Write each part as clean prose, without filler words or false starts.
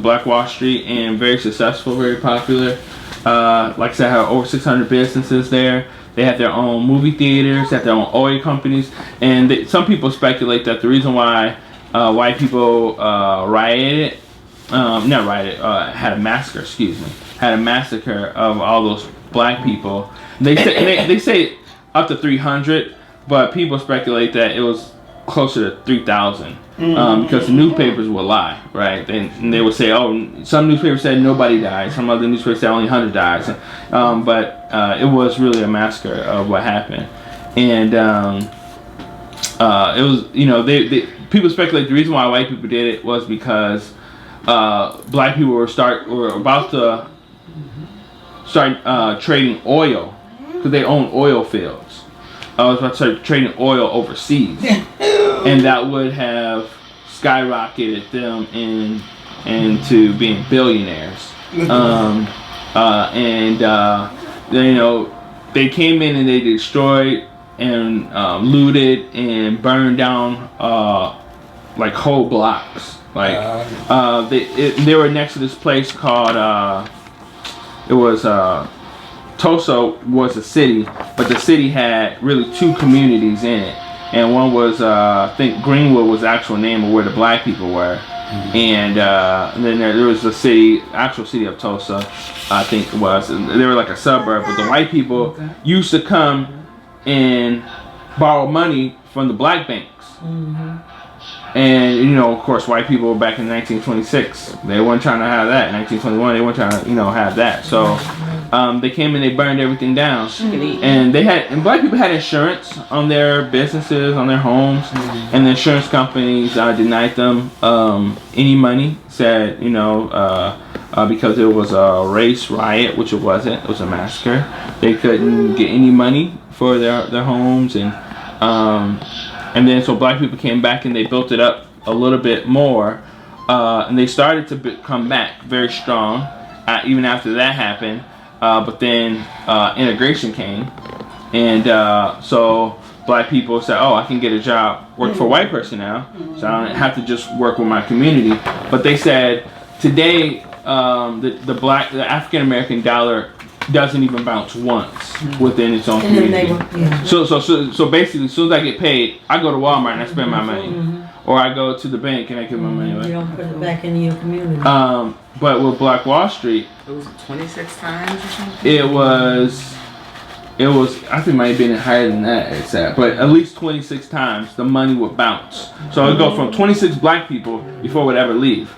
the Black Wall Street, and very successful, very popular. Like I said, I have over 600 businesses there. They have their own movie theaters, have their own oil companies, and some people speculate that the reason why white people rioted, had a massacre, had a massacre of all those black people. They say up to 300, but people speculate that it was closer to 3,000 because the newspapers would lie, right? They would say, oh, some newspapers said nobody died, some other newspapers said only 100 died, but it was really a massacre of what happened. And it was, people speculate the reason why white people did it was because black people were about to start trading oil because they own oil fields. I was about to start trading oil overseas, and that would have skyrocketed them into being billionaires. They came in and they destroyed and looted and burned down like whole blocks. Like they were next to this place called Tulsa was a city, but the city had really two communities in it, and one was I think Greenwood was the actual name of where the black people were, and then there was the actual city of Tulsa, I think it was, and they were like a suburb, but the white people used to come and borrow money from the black banks. And of course, white people back in 1926, they weren't trying to have that. In 1921, they weren't trying to have that. So they came and they burned everything down. And black people had insurance on their businesses, on their homes, and the insurance companies denied them any money. Said because it was a race riot, which it wasn't. It was a massacre. They couldn't get any money for their homes, and then so black people came back and they built it up a little bit more, and they started to come back very strong even after that happened. But then integration came, and so black people said, oh, I can get a job, work for a white person now, so I don't have to just work with my community. But they said today the African American dollar doesn't even bounce once within its own community. So basically, as soon as I get paid, I go to Walmart and I spend my money, or I go to the bank and I give my money away. You don't put it back into your community. But with Black Wall Street, it was 26 times or something. It was. I think it might have been higher than that. It's at, but at least 26 times the money would bounce. So it would go from 26 black people before it would ever leave,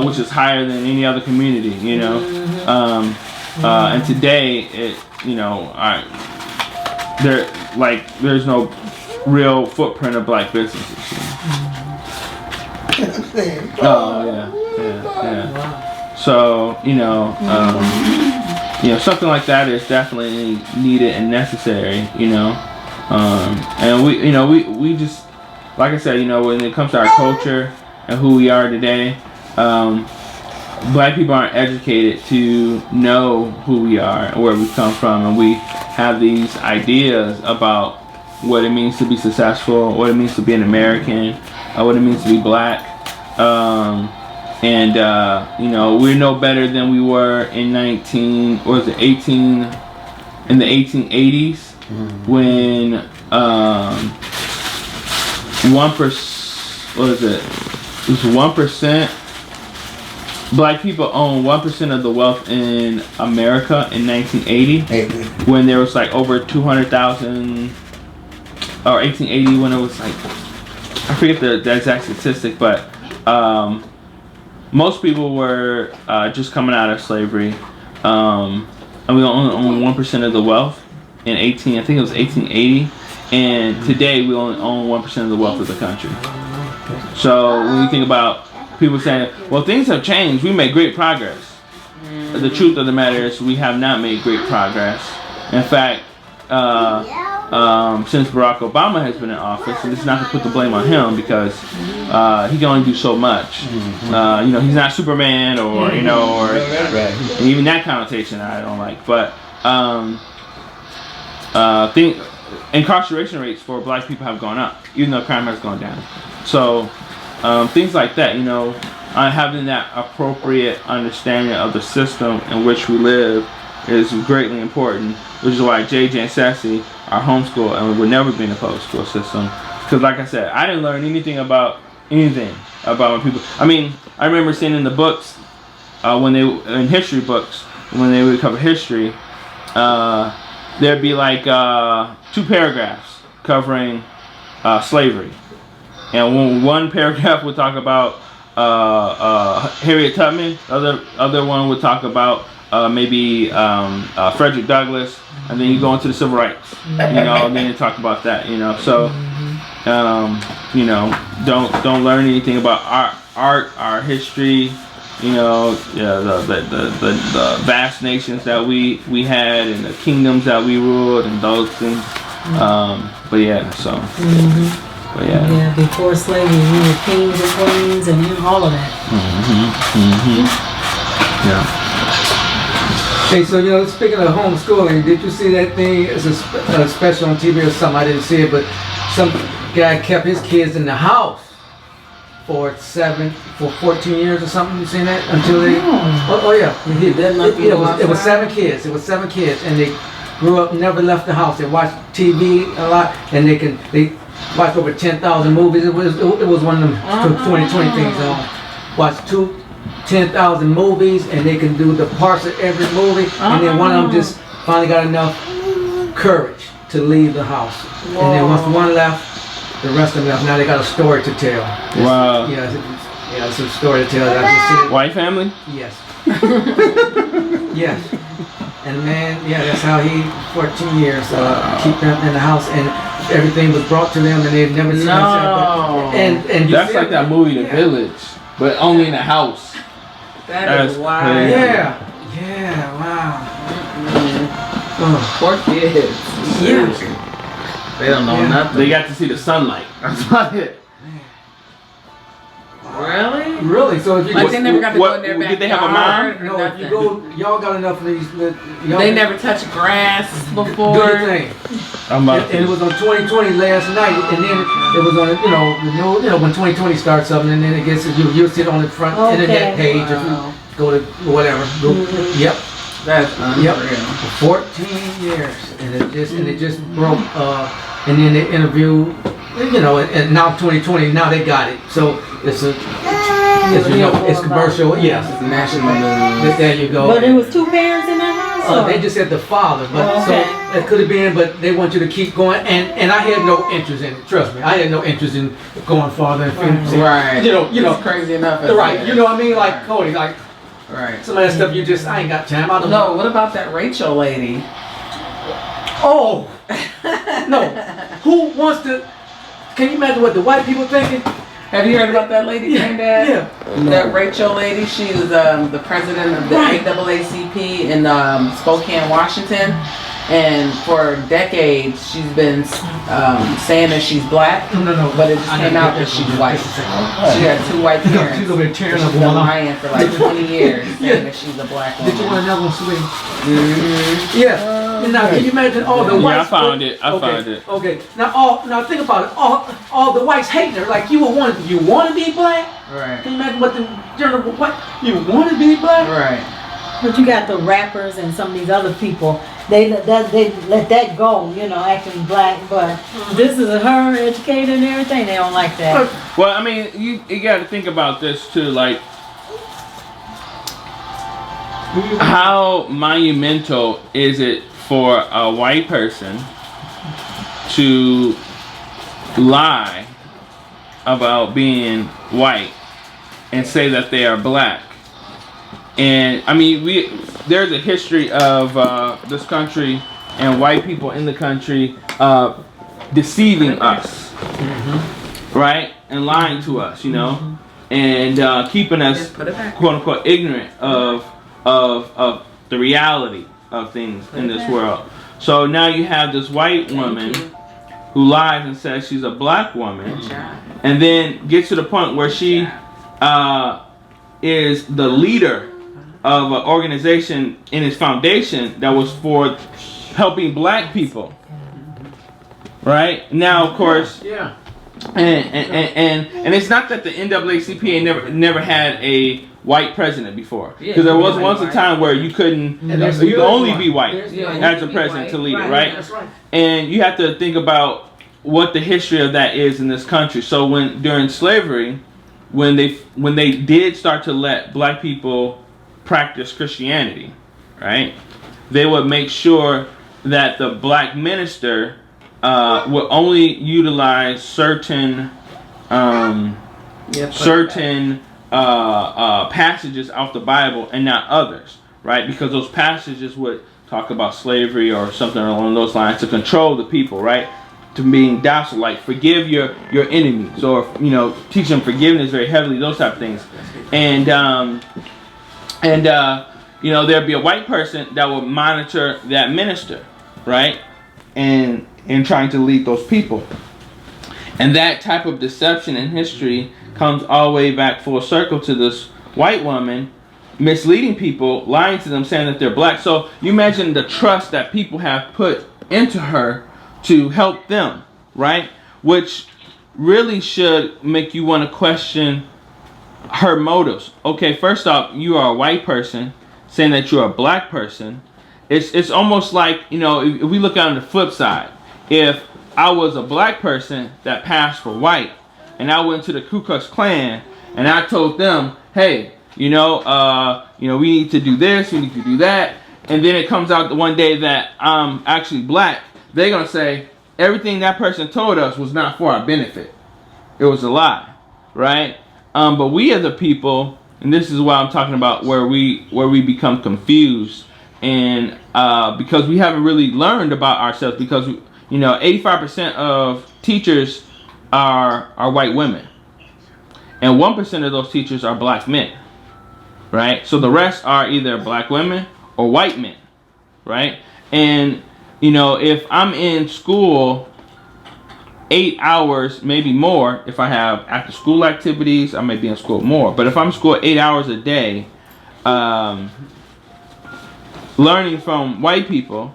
which is higher than any other community. And today, there's no real footprint of black businesses. Oh yeah. So something like that is definitely needed and necessary. And we just, like I said, when it comes to our culture and who we are today. Black people aren't educated to know who we are and where we come from, and we have these ideas about what it means to be successful, what it means to be an American, what it means to be black, and we're no better than we were in the 1880s when 1%. Black people own 1% of the wealth in America in 1980, when there was like over 200,000, or 1880 when it was like, I forget the exact statistic, but most people were just coming out of slavery, and we only own 1% of the wealth in I think it was 1880, and today we only own 1% of the wealth of the country. So when you think about people saying, well, things have changed, we made great progress. The truth of the matter is we have not made great progress. In fact, since Barack Obama has been in office, and this is not to put the blame on him because he can only do so much. He's not Superman or even that connotation I don't like. But incarceration rates for black people have gone up, even though crime has gone down. So things like that, having that appropriate understanding of the system in which we live is greatly important, which is why JJ and Sassy are homeschooled and we're never being opposed to a system. Because like I said, I didn't learn anything about when people. I mean, I remember seeing in the books when they in history books when they would cover history, there'd be like 2 paragraphs covering slavery, and one paragraph would talk about Harriet Tubman, other one would talk about maybe Frederick Douglass, and then you go into the civil rights, and then you talk about that, So, don't learn anything about art, our history, the vast nations that we had and the kingdoms that we ruled and those things. But yeah, before slavery, we were kings and queens and all of that. Yeah. Hey, so speaking of homeschooling, did you see that thing? It's a special on TV or something. I didn't see it, but some guy kept his kids in the house for 14 years or something. You seen that? Until they it was 7 kids. It was 7 kids, and they grew up, never left the house. They watched TV a lot, and they watched over 10,000 movies. It was one of them 2020 things. Watched 10,000 movies, and they can do the parts of every movie. And then one of them just finally got enough courage to leave the house. Whoa. And then once one left, the rest of them left. Now they got a story to tell. Wow. It's a story to tell. I just see it. White family? Yes. Yes. And man, that's how he 14 years keep them in the house, and everything was brought to them, and they've never seen themselves. And that's like that movie, The Village, but only in a house. That's wild. Yeah, wow. Poor kids. Yeah. They don't know nothing. They got to see the sunlight. That's about it. Really? Really? So if you they never got to go in their backyard. Did they have a mom? No, if you go, y'all got enough of these. They never touched grass before. Do your thing. And it was on 2020 last night, and then it was on when 2020 starts something, and then it gets you'll see it on the front internet page if you go to whatever. Yep. That's unreal. 14 years, and it just broke. And then they interview, and now 2020, now they got it. So it's commercial. Yes, it's national news. There you go. But it was 2 parents in that house. They just said the father, but so it could have been. But they want you to keep going, and I had no interest in it. Trust me, I had no interest in going farther. Right. It's crazy enough. Right. You know what I mean? Like Cody, like. Right. Some of that stuff I ain't got time. I don't know. What about that Rachel lady? Oh, no. Who wants to? Can you imagine what the white people thinking? Have you heard about that lady, Granddad? Yeah. That Rachel lady, she was the president of the AAACP in Spokane, Washington. And for decades, she's been saying that she's black. No. But it just came out that she's white. She had 2 white parents. She's over there tearing up She's been lying for like 20 years, saying that she's a black woman. Did you want another one, sweetie? Yeah. Now, can you imagine all the whites? I found it. Okay. Now think about it. All the whites hating her. Like you want to be black? Right. Can you imagine what the general what you want to be black? Right. But you got the rappers and some of these other people. They let that go, acting black. But this is her educated and everything. They don't like that. Well, I mean, you got to think about this too. Like, how monumental is it for a white person to lie about being white and say that they are black? And I mean, there's a history of this country and white people in the country deceiving us, right, and lying to us, and keeping us quote unquote ignorant of the reality of things in this world. So now you have this white woman who lies and says she's a black woman, and then gets to the point where she is the leader of an organization in its foundation that was for helping black people. Right? Now, of course, And it's not that the NAACP ain't never had a white president before, because there was once a time where you couldn't, you could only be white as a president to lead it, right? That's right. And you have to think about what the history of that is in this country. So during slavery, when they did start to let black people practice Christianity, right, they would make sure that the black minister would only utilize certain passages out the Bible and not others, right? Because those passages would talk about slavery or something along those lines to control the people, right? To being docile, like forgive your enemies, or teach them forgiveness very heavily, those type of things. And there'd be a white person that would monitor that minister, right? And trying to lead those people. And that type of deception in history comes all the way back full circle to this white woman misleading people, lying to them, saying that they're black. So you imagine the trust that people have put into her to help them, right? Which really should make you want to question her motives. Okay, first off, you are a white person saying that you're a black person. It's almost like, if we look on the flip side, if I was a black person that passed for white, and I went to the Ku Klux Klan, and I told them, hey, we need to do this, we need to do that, and then it comes out the one day that I'm actually black, they're going to say, everything that person told us was not for our benefit. It was a lie, right? But we as a people, and this is why I'm talking about where we become confused, and because we haven't really learned about ourselves, because 85% of teachers are white women, and 1% of those teachers are black men, right? So the rest are either black women or white men, right? And if I'm in school 8 hours, maybe more, if I have after school activities, I may be in school more. But if I'm in school 8 hours a day, learning from white people,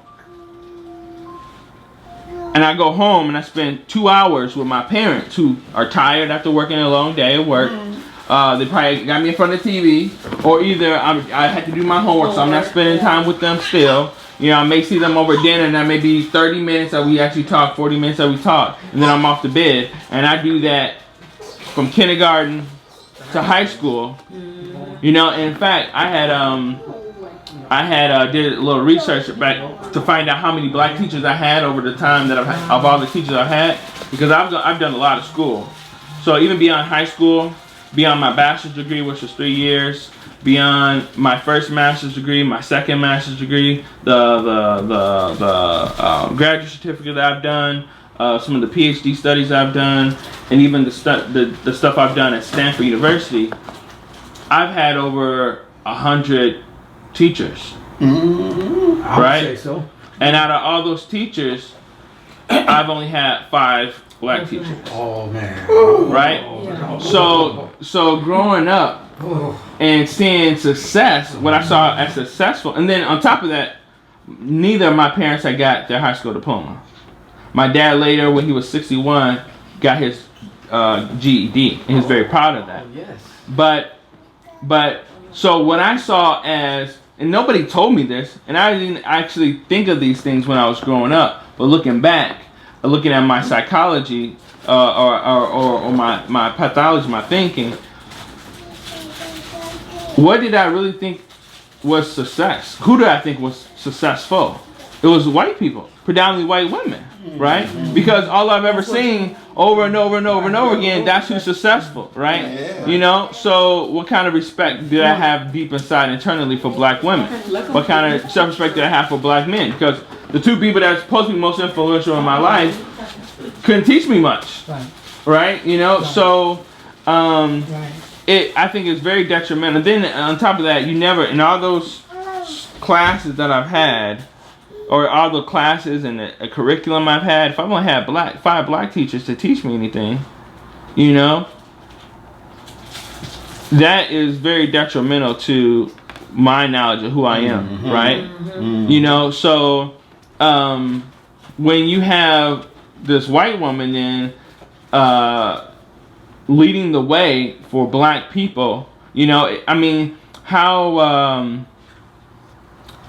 and I go home and I spend 2 hours with my parents who are tired after working a long day at work. They probably got me in front of the TV, or either I had to do my homework, so I'm not spending time with them still. I may see them over dinner, and that may be 30 minutes that we actually talk, 40 minutes that we talk, and then I'm off to bed. And I do that from kindergarten to high school. And in fact, I had did a little research back to find out how many black teachers I had over the time that of all the teachers I've had, because I've done a lot of school. So even beyond high school, beyond my bachelor's degree, which was 3 years, beyond my first master's degree, my second master's degree, the graduate certificate that I've done, some of the PhD studies I've done, and even the stuff I've done at Stanford University, I've had over 100 teachers. I would say so. And out of all those teachers, I've only had 5 black teachers. Oh man. Right? Yeah. So growing up and seeing success, what I saw as successful, and then on top of that, neither of my parents had got their high school diploma. My dad later, when he was 61, got his GED, and he's very proud of that. Yes. But so what I saw as, and nobody told me this, and I didn't actually think of these things when I was growing up, but looking back, looking at my psychology or my pathology, my thinking, what did I really think was success? Who did I think was successful? It was white people, predominantly white women, right? Because all I've ever seen over and over and over and over again, that's who's successful, right? So what kind of respect did I have deep inside internally for black women? What kind of self-respect did I have for black men? Because the 2 people that are supposed to be most influential in my life couldn't teach me much, right? So I think it's very detrimental. And then on top of that, you never, in all those classes that I've had, or all the classes and the curriculum I've had, if I've only had 5 black teachers to teach me anything, that is very detrimental to my knowledge of who I am, right? So when you have this white woman then leading the way for black people. You know, I mean, how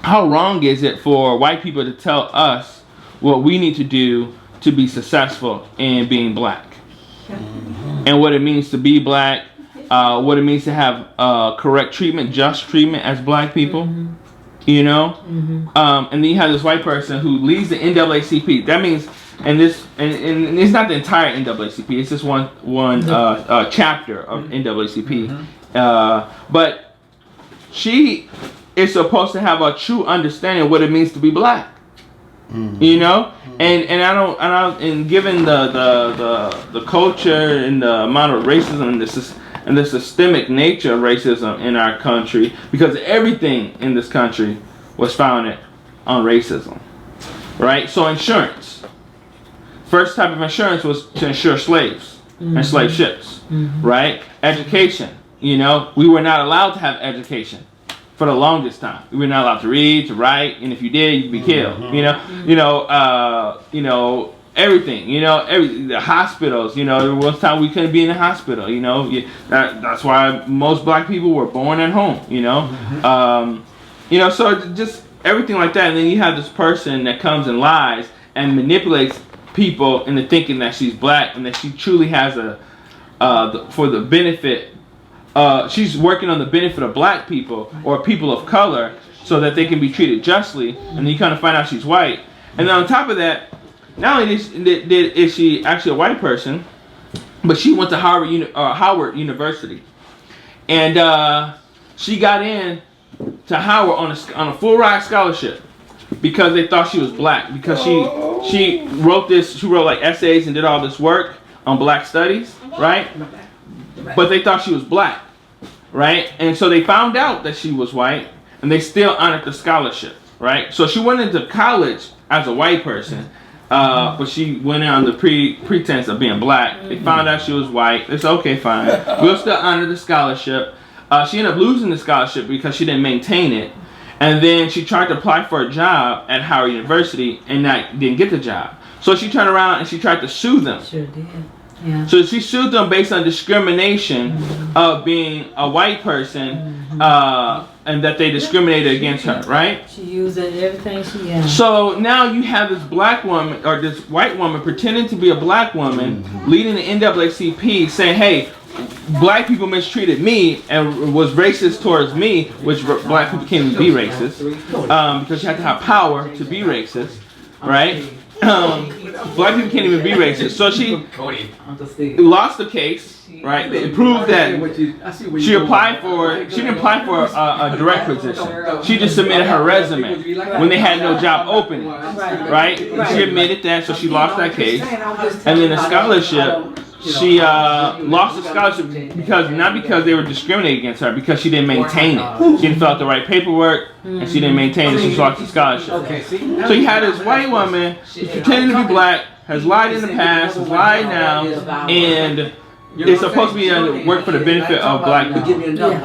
wrong is it for white people to tell us what we need to do to be successful in being black, and what it means to be black, what it means to have correct treatment, just treatment as black people, you know, and then you have this white person who leads the NAACP. That means, and it's not the entire NAACP. It's just one chapter of NAACP, but she is supposed to have a true understanding of what it means to be black. You know, and given the culture and the amount of racism and the systemic nature of racism in our country, because everything in this country was founded on racism, right? So insurance, first type of insurance was to insure slaves and slave ships, right? Education, you know, we were not allowed to have education. For the longest time, we were not allowed to read, to write, and if you did, you'd be killed. Everything. The hospitals. There was time we couldn't be in the hospital. That's why most black people were born at home. So just everything like that. And then you have this person that comes and lies and manipulates people into thinking that she's black and that she truly has for the benefit. She's working on the benefit of black people or people of color so that they can be treated justly, and then you kind of find out she's white. And then on top of that, not only is she actually a white person, but she went to Howard University, and she got in to Howard on a full ride scholarship because they thought she was black, because she wrote like essays and did all this work on black studies, right? But they thought she was black, right? And so they found out that she was white, and they still honored the scholarship, right? So she went into college as a white person, but she went in on the pretense of being black. They found out she was white. They said, okay, fine. We'll still honor the scholarship. She ended up losing the scholarship because she didn't maintain it. And then she tried to apply for a job at Howard University and didn't get the job. So she turned around and she tried to sue them. Sure did. Yeah. So she sued them based on discrimination of being a white person, and that they discriminated against her, right? She used everything she had. So now you have this black woman or this white woman pretending to be a black woman, leading the NAACP, saying, "Hey, black people mistreated me and was racist towards me," which black people can't even be racist, because you have to have power to be racist, right? Black people can't even be racist. So she lost the case, right? It proved that she didn't apply for a direct position. She just submitted her resume when they had no job opening, right? She admitted that, so she lost that case. And then the scholarship, she lost the scholarship because they were discriminating against her, because she didn't maintain it. She didn't fill out the right paperwork, and she didn't maintain it. She lost the scholarship. So you had this white woman who's pretending to be black, has lied in the past, has lied now, and it's supposed to be work for the benefit of black people.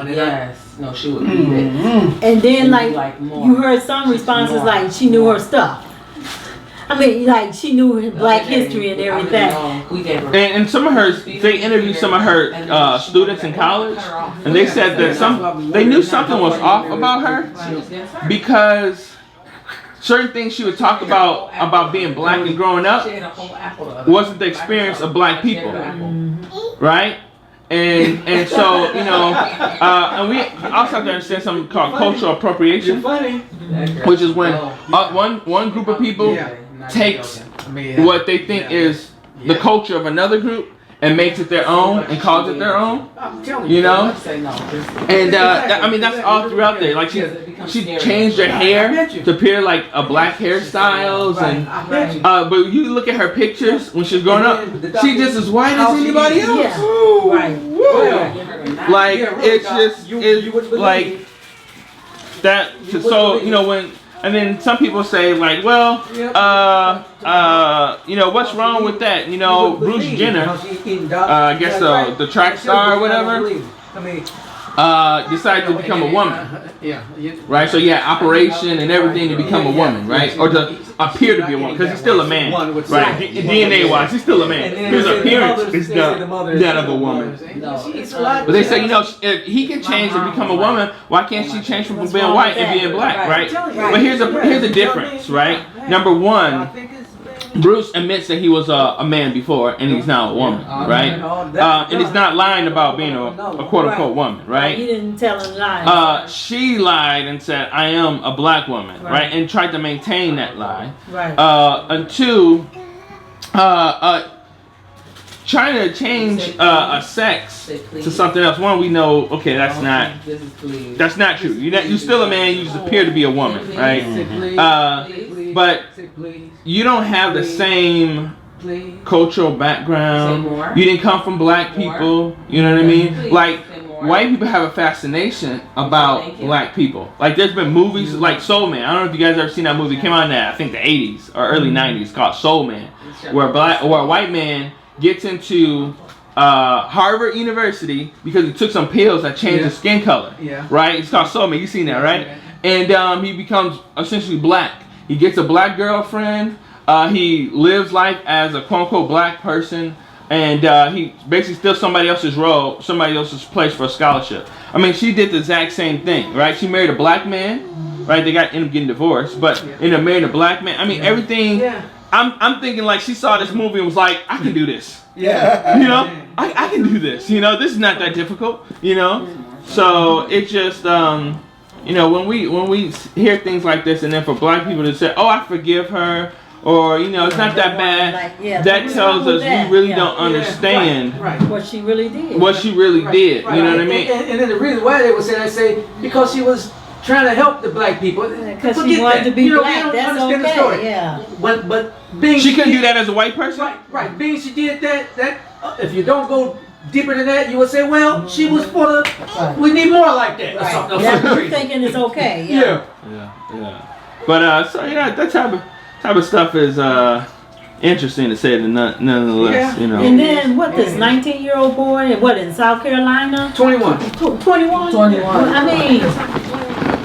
Yes. No, she would do that. And then you heard some responses like she knew her stuff. I mean, like she knew black history and everything. And some of her, they interviewed some of her students in college, and they said that they knew something was off about her, because certain things she would talk about being black and growing up wasn't the experience of black people, right? And so and we also have to understand something called cultural appropriation, which is when one group of people takes what they think is the culture of another group and makes it their own and calls it their own, and I mean that's all throughout there. Like she changed her hair to appear like a black hairstyles, and but you look at her pictures when she's growing up, she's just as white as anybody else. Yeah. Right. Like it's like that. So when. And then some people say like, well, what's wrong with that? Bruce Jenner, I guess the track star or whatever. decided to become a woman. Yeah. Right, so yeah, operation and everything to become a woman, right, or to appear to be a woman, because he's still a man, right? DNA wise, he's still a man. His appearance is that of a woman. But they say, you know, if he can change and become a woman, why can't she change from being white and being black, right? But here's a difference, right? Number one, Bruce admits that he was a man before and he's now a woman, right? And he's not lying about being a quote unquote woman, right? He didn't tell him lies. She lied and said, I am a black woman, right? And tried to maintain that lie. Right. And two, trying to change a sex to something else. One, we know, okay, that's not true. You're still a man, you just appear to be a woman, right? But you don't have the same cultural background. You didn't come from black people. You know what I mean? Like, white people have a fascination about black people. Like, there's been movies like Soul Man. I don't know if you guys ever seen that movie. It came out in I think the 80s or early 90s, called Soul Man, where a white man gets into Harvard University because he took some pills that changed his skin color. Right? It's called Soul Man. You seen that, right? And he becomes essentially black. He gets a black girlfriend. He lives life as a quote-unquote black person. And he basically steals somebody else's role, somebody else's place for a scholarship. I mean, she did the exact same thing, right? She married a black man, right? They ended up getting divorced, but ended up marrying a black man. I mean, everything. I'm thinking like she saw this movie and was like, I can do this. Yeah. You know, I can do this. You know, this is not that difficult. You know, so it just you know, when we hear things like this, and then for black people to say, oh, I forgive her, or, you know, it's not that bad, that tells us we really don't understand what she really did. What she really did, you know what I mean? And then the reason why they would say that, because she was trying to help the black people. Because she wanted to be black, that's okay, the story. But being she couldn't do that as a white person? Right. Being she did that if you don't go deeper than that, you would say, well, she was for the, we need more like that. Or something. That's what you're thinking is okay. Yeah. But, so, yeah, that type of stuff is interesting to say nonetheless, you know. And then this 19-year-old boy, in South Carolina? 21. 21? I mean,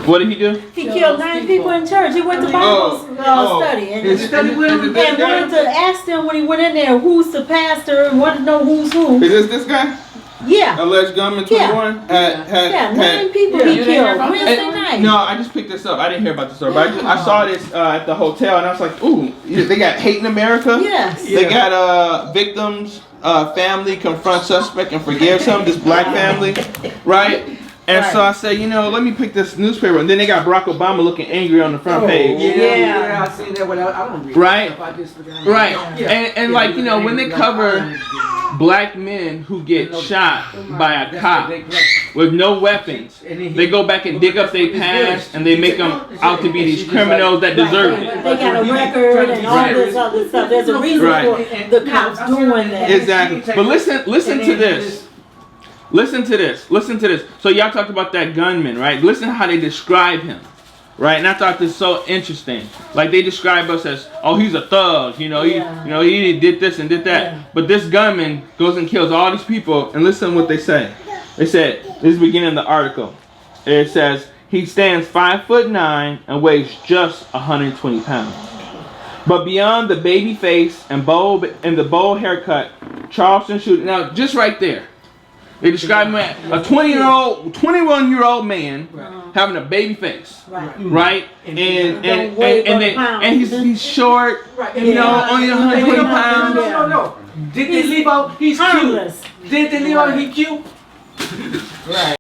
what did he do? He killed 9 people in church. He went to Bible study. And wanted to ask them when he went in there, who's the pastor, and wanted to know who's who. Is this guy? Yeah. Alleged gunman 21? 9 people he killed Wednesday night. No, I just picked this up. I didn't hear about this story, but I saw this at the hotel, and I was like, ooh, they got Hate in America? Yes. They got victims, family confront suspect and forgives him, this black family, right? And so I said, you know, let me pick this newspaper. And then they got Barack Obama looking angry on the front page. Yeah, I seen that. I don't read right. And like, you know, when they cover black men who get shot by a cop with no weapons, they go back and dig up their past and they make them out to be these criminals that deserve it. They got a record and all this other stuff. There's a reason for the cops doing that. Exactly. But listen to this. Listen to this. So y'all talked about that gunman, right? Listen to how they describe him, right? And I thought this was so interesting. Like, they describe us as, oh, he's a thug, you know, he did this and did that. Yeah. But this gunman goes and kills all these people, and listen to what they say. They said, this is the beginning of the article. It says, he stands 5'9" and weighs just 120 pounds. But beyond the baby face and the bold haircut, Charleston shooter. Now, just right there. They describe him as a 21-year-old man having a baby face, right? And he's short, you know, only 120 pounds. No. Did they leave out he's cute? Did they leave out he cute? Right.